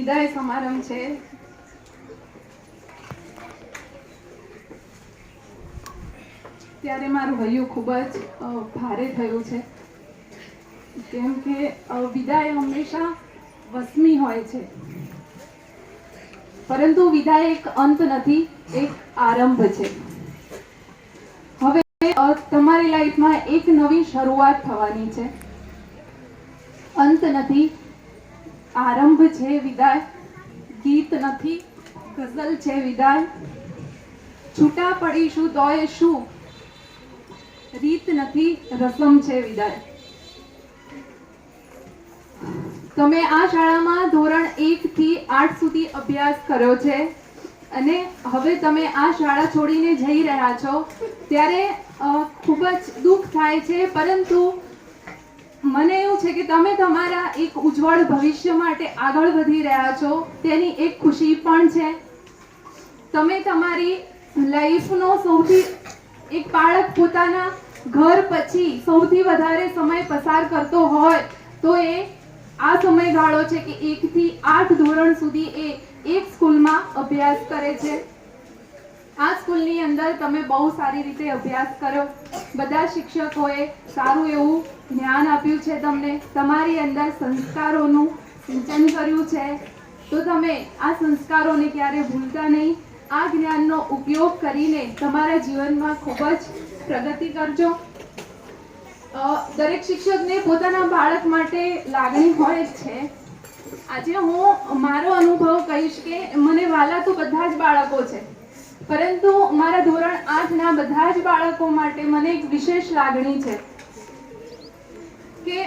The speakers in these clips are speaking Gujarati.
વિદાય સમારંભ છે. ત્યારે મારું હૈયું ખૂબ જ ભારે થયું છે, કેમ કે વિદાય હંમેશા વસમી હોય છે, પરંતુ વિદાય એક અંત નથી, એક આરંભ છે. હવે તમારી લાઈફમાં એક નવી શરૂઆત થવાની છે. અંત નથી, આરંભ છે વિદાય. ગીત નથી, ગઝલ છે વિદાય. છૂટા પડીશું તોય શું, રીત નથી, રસમ છે વિદાય. તમે આ શાળામાં ધોરણ 1 થી 8 સુધી અભ્યાસ કર્યો છે અને હવે તમે આ શાળા છોડીને જઈ રહ્યા છો, ત્યારે ખૂબ જ દુઃખ થાય છે, પરંતુ મને એવું છે કે તમે તમારા એક ઉજ્જવળ ભવિષ્ય માટે આગળ વધી રહ્યા છો, તેની એક ખુશી પણ છે. તમે તમારી લાઈફનો સૌથી એક બાળક પોતાના ઘર પછી સૌથી વધારે સમય પસાર કરતો હોય તો એ આ સમયગાળો છે કે 1 થી 8 ધોરણ સુધી એ એક સ્કૂલમાં અભ્યાસ કરે છે. આ સ્કૂલની અંદર તમે બહુ સારી રીતે અભ્યાસ કર્યો, બધા શિક્ષકોએ સારું એવું જ્ઞાન આપ્યું છે તમને, તમારી અંદર સંસ્કારોનું સિંચન કર્યું છે, તો તમે આ સંસ્કારોને ક્યારે ભૂલતા નહીં. આ જ્ઞાનનો ઉપયોગ કરીને તમારા જીવનમાં ખૂબ જ પ્રગતિ કરજો. દરેક શિક્ષકને પોતાના બાળક માટે લાગણી હોય જ છે. આજે હું મારો અનુભવ કહીશ કે મને વાલા તો બધા જ બાળકો છે, પરંતુ મારા ધોરણ 8ના બધા જ બાળકો માટે મને એક વિશેષ લાગણી છે કે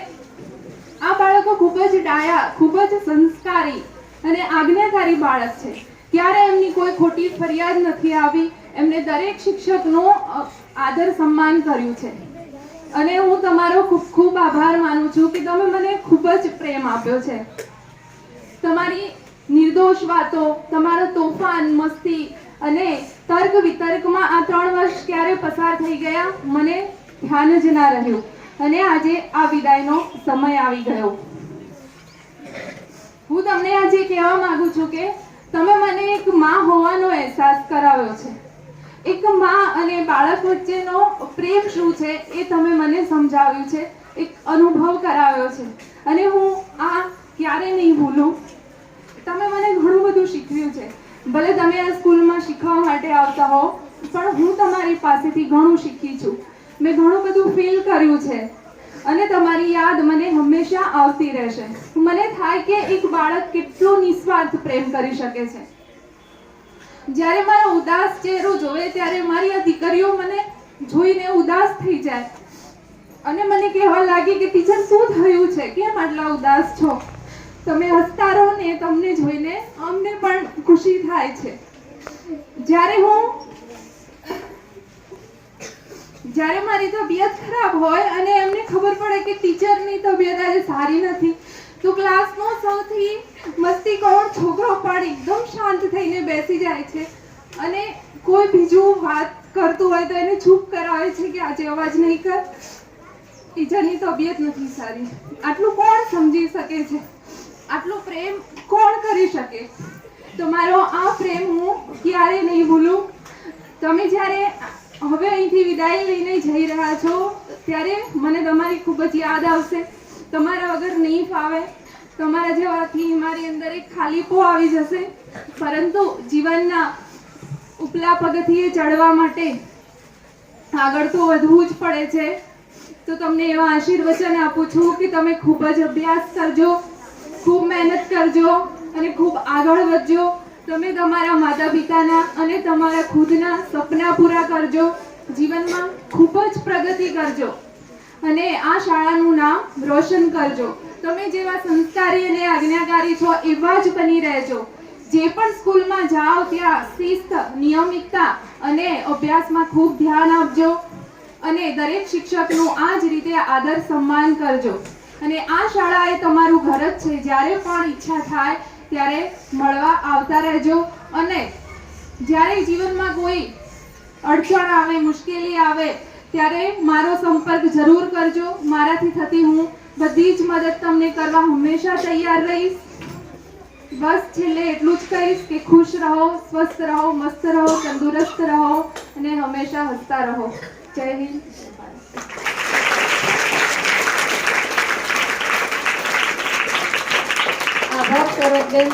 આ બાળકો ખૂબ જ ડાયા, ખૂબ જ સંસ્કારી અને આજ્ઞાકારી બાળક છે. ક્યારે એમની કોઈ ખોટી ફરિયાદ નથી આવી. એમને દરેક શિક્ષકનો આદર સન્માન કર્યું છે અને હું તમારો ખૂબ ખૂબ આભાર માનું છું કે તમે મને ખૂબ જ પ્રેમ આપ્યો છે. તમારી નિર્દોષ વાતો, તમારો તોફાન, મસ્તી અને તર્ક વિતર્કમાં આ 3 વર્ષ ક્યારે પસાર થઈ ગયા મને ધ્યાન જ ના રહ્યું અને આજે આ વિદાયનો સમય આવી ગયો. હું તમને આજે કહેવા માંગુ છું કે તમે મને એક માં હોવાનો અહેસાસ કરાવ્યો છે. એક માં અને બાળક વચ્ચેનો પ્રેમ શું છે એ તમે મને સમજાવ્યું છે, એક અનુભવ કરાવ્યો છે અને હું આ ક્યારે નહીં ભૂલું. તમે મને ઘણું બધું શીખવ્યું છે. ભલે તમે આ સ્કૂલમાં શીખવા માટે આવતા હો, પણ હું તમારી પાસેથી ઘણું શીખી છું. મેં ઘણું બધું ફીલ કર્યું છે અને તમારી યાદ મને હંમેશા આવતી રહેશે. મને થાય કે એક બાળક કેટલો નિસ્વાર્થ પ્રેમ કરી શકે છે. જ્યારે મારો ઉદાસ ચહેરો જોવે ત્યારે મારી આ દીકરીઓ મને જોઈને ઉદાસ થઈ જાય અને મને કહેવા લાગી કે ટીચર શું થયું છે, કેમ આટલા ઉદાસ છો? તમે હસતા રહો ને, તમને જોઈને અમને પણ ખુશી થાય છે. જ્યારે મારી તબિયત ખરાબ હોય અને એમને ખબર પડે કે ટીચરની તબિયત આજે સારી નથી, તો ક્લાસનો સૌથી મસ્તીખોર છોકરો પણ એકદમ શાંત થઈને બેસી જાય છે અને કોઈ બીજું વાત કરતું હોય તો એને ચૂપ કરાવે છે કે આજે અવાજ નહીં કર, ટીચરની તબિયત નથી સારી. આટલું કોણ સમજી શકે છે? આટલો પ્રેમ કોણ કરી શકે? તમારો આ પ્રેમ હું ક્યારે નહીં ભૂલું. તમે જ્યારે હવે અહીંથી વિદાય લઈને જઈ રહ્યા છો ત્યારે મને તમારી ખૂબ જ યાદ આવશે. તમારા વગર નહીં ફાવે. તમારા જેવાથી મારી અંદર એક ખાલીપો આવી જશે, પરંતુ જીવનના ઉપલા પગથિયે ચડવા માટે આગળ તો વધવું જ પડે છે. તો તમને એવા આશીર્વચન આપું છું કે તમે ખૂબ જ અભ્યાસ કરજો, ખૂબ મહેનત કરજો અને ખૂબ આગળ વધજો. તમે તમારા માતા પિતાના અને તમારા ખુદના સપના પૂરા કરજો. જીવનમાં ખૂબ જ પ્રગતિ કરજો અને આ શાળાનું નામ રોશન કરજો. તમે જેવા સંસ્કારી અને આજ્ઞાકારી છો એવા જ બની રહેજો. જે પણ સ્કૂલમાં જાઓ ત્યાં શિસ્ત, નિયમિતતા અને અભ્યાસમાં ખૂબ ધ્યાન આપજો અને દરેક શિક્ષકનું આ જ રીતે આદર સન્માન કરજો. અને આ શાળા એ તમારું ઘર જ છે. જ્યારે પણ ઈચ્છા થાય ત્યારે મળવા આવતા રહેજો અને જ્યારે જીવનમાં કોઈ અડચણ આવે, મુશ્કેલી આવે ત્યારે મારો સંપર્ક જરૂર કરજો. મારાથી થતી હું બધી જ મદદ તમને કરવા હંમેશા તૈયાર રહીશ. બસ છેલ્લે એટલું જ કહીશ કે ખુશ રહો, સ્વસ્થ રહો, મસ્ત રહો, તંદુરસ્ત રહો અને હંમેશા હસતા રહો. જય હિન્દ. આભાર સરોજબેન.